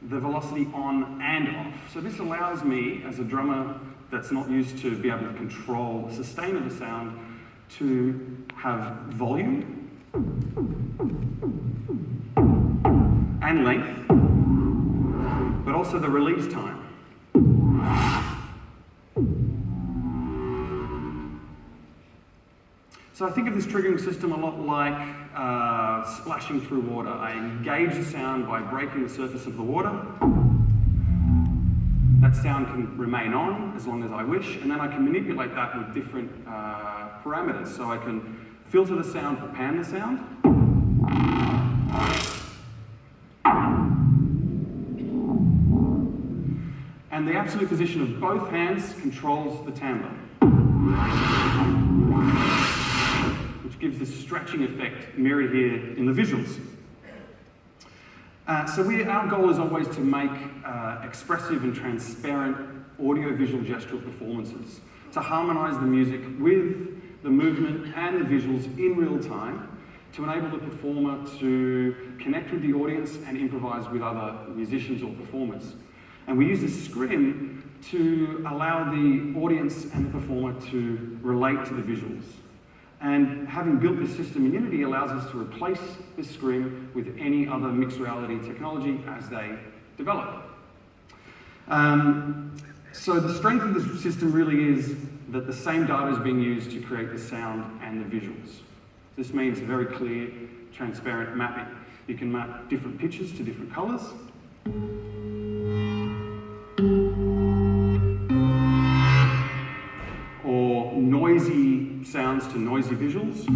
the velocity on and off. So this allows me, as a drummer that's not used to be able to control the sustain of the sound, to have volume and length, but also the release time. So I think of this triggering system a lot like splashing through water. I engage the sound by breaking the surface of the water. That sound can remain on as long as I wish, and then I can manipulate that with different parameters. So I can filter the sound or pan the sound. And the absolute position of both hands controls the timbre, which gives this stretching effect mirrored here in the visuals. Our goal is always to make expressive and transparent audio-visual gestural performances, to harmonize the music with the movement and the visuals in real time, to enable the performer to connect with the audience and improvise with other musicians or performers. And we use this scrim to allow the audience and the performer to relate to the visuals. And having built this system in Unity allows us to replace this scrim with any other mixed reality technology as they develop. So the strength of this system really is that the same data is being used to create the sound and the visuals. This means very clear, transparent mapping. You can map different pitches to different colors. Or noisy sounds to noisy visuals.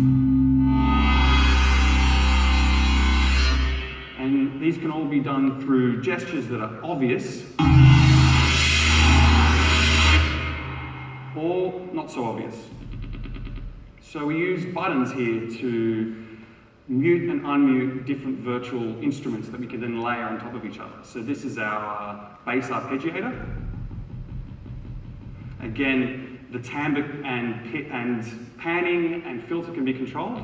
And these can all be done through gestures that are obvious or not so obvious. So we use buttons here to mute and unmute different virtual instruments that we can then layer on top of each other. So this is our bass arpeggiator. Again, the timbre and panning and filter can be controlled.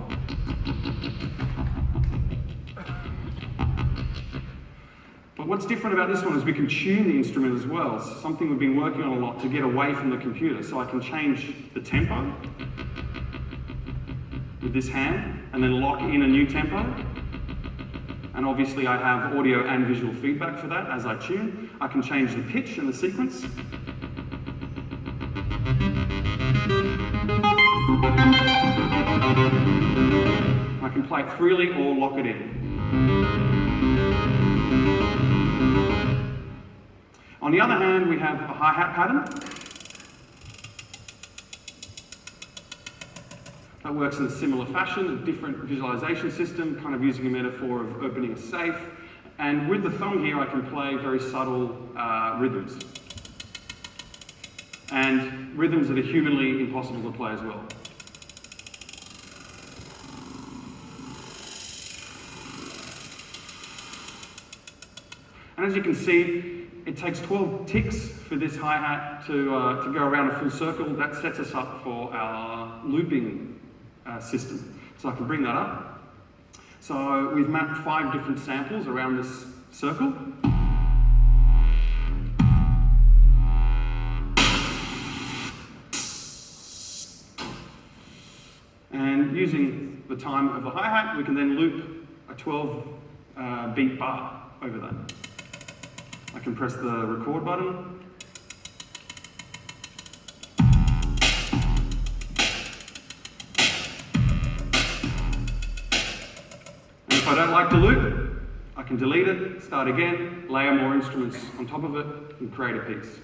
But what's different about this one is we can tune the instrument as well. So something we've been working on a lot to get away from the computer. So I can change the tempo with this hand and then lock in a new tempo. And obviously I have audio and visual feedback for that as I tune. I can change the pitch and the sequence. I can play it freely or lock it in. On the other hand, we have a hi-hat pattern that works in a similar fashion, a different visualization system, kind of using a metaphor of opening a safe. And with the thumb here, I can play very subtle rhythms. And rhythms that are humanly impossible to play as well. And as you can see, it takes 12 ticks for this hi-hat to go around a full circle. That sets us up for our looping system. So I can bring that up. So we've mapped 5 different samples around this circle. And using the time of the hi-hat, we can then loop a 12 beat bar over that. I can press the record button. And if I don't like the loop, I can delete it, start again, layer more instruments on top of it, and create a piece.